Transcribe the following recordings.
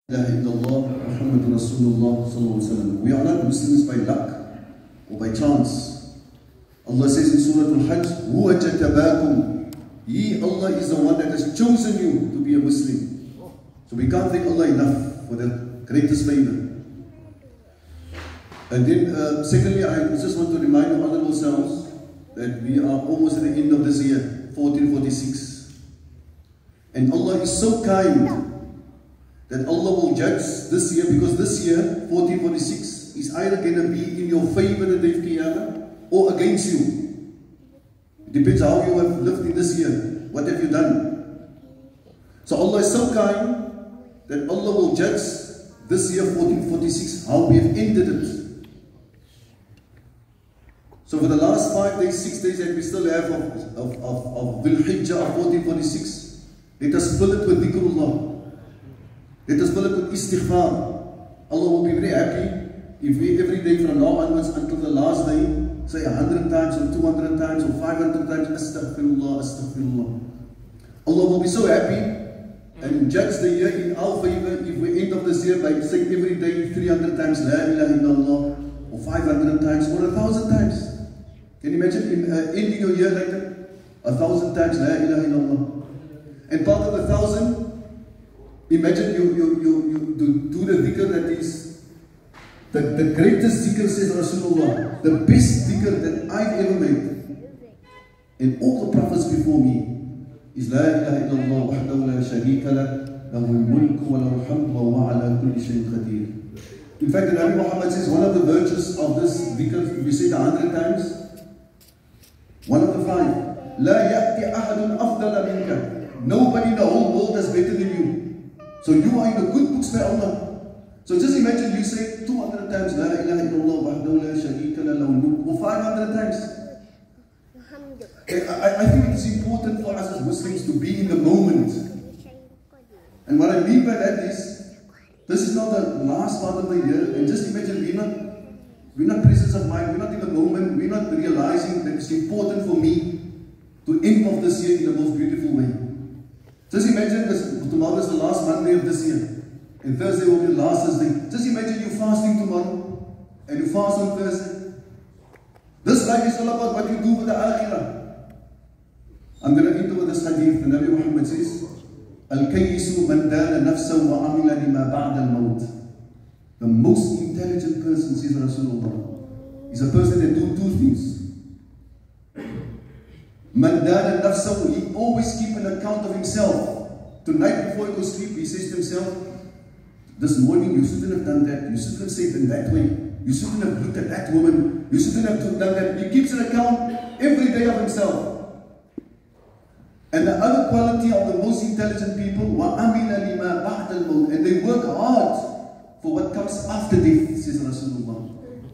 Muhammad Rasulullah sallallahu alaihi wasallam. We are not Muslims by luck or by chance. Allah says in Surah Al-Hajj, Huwa jatabakum. He, Allah, is the one that has chosen you to be a Muslim. So we can't thank Allah enough for that greatest favor. And then, secondly, I just want to remind you, honorable selves, that we are almost at the end of this year, 1446. And Allah is so kind that Allah will judge this year, because this year, 1446, is either going to be in your favor the day of Qiyamah or against you. It depends how you have lived in this year. What have you done? So Allah is so kind that Allah will judge this year, 1446, how we have ended it. So for the last 5 days, 6 days that we still have of Dhul Hijjah of 1446, let us fill it with dhikrullah. Let us fill it with istighfar. Allah will be very happy if we every day from now onwards until the last day say 100 times or 200 times or 500 times astaghfirullah, astaghfirullah. Allah will be so happy and judge the year in our favor if we end of this year by saying every day 300 times La ilaha illallah or 500 times or 1,000 times. Can you imagine ending your year like that? 1,000 times La ilaha illallah. And part of 1,000, imagine you do the dhikr that is the greatest dhikr, says Rasulullah, the best dhikr that I've ever made. And all the prophets before me is La ilaha illallah wahdahu la sharika lah, lahul mulku wa lahul hamdu wa huwa ala kulli shay'in qadir. In fact, the Nabi Muhammad says one of the virtues of this dhikr, if you say it 100 times, one of the 5, La ya'ti ahadun afdala minka. Nobody in the whole world is better than you. So you are in the good books by Allah. So just imagine you say 200 times La ilaha illallah wahdahu la sharika lah lahul mulk, or 500 times. I think it's important for us as Muslims to be in the moment. And what I mean by that is, this is not the last part of the year, and just imagine we're not presence of mind, we're not in the moment, we're not realizing that it's important for me to end off this year in the most beautiful way. Just imagine this, tomorrow is the last Monday of this year, and Thursday will be the last Thursday. Just imagine you fasting tomorrow, and you fast on Thursday. This life is all about what you do for the akhirah. I'm going to end with this hadith. The Nabi Muhammad says, Al-Kayyisu man dana nafsa wa amila lima ba'da al-mawt. The most intelligent person, says Rasulullah, is a person that do 2 things. Man dana nafsa, he always keep an account of himself. Tonight before he goes to sleep, he says to himself, this morning you shouldn't have done that, you shouldn't have said in that way, you shouldn't have looked at that woman, you shouldn't have done that. He keeps an account every day of himself. And the other quality of the most intelligent people, وَعَمِلَ لِمَا بَعْدَ الْمَوْتِ, and they work hard for what comes after death, says Rasulullah.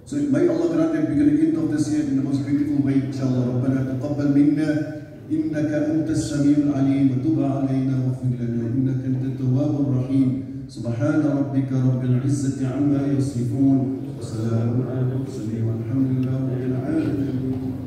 So may Allah grant that we're going to end of this year in the most beautiful way, inshallah. رَبَّنَا تَقَبَّلْ مِنَّا إِنَّكَ أَنْتَ السَّمِيعُ الْعَلِيمُ وَتُبْ عَلَيْنَا وَاغْفِرْ لَنَا إِنَّكَ أَنْتَ التَّوَّابُ الرَّحِيمُ سُبْحَانَ رَبِّكَ رَبِّ الْعِزَّةِ عَمَّا يَصِفُونَ وَسَلَامٌ عَلَى الْمُرْسَلِينَ وَالْحَمْدُ لِلَّهِ رَبِّ الْعَالَمِينَ.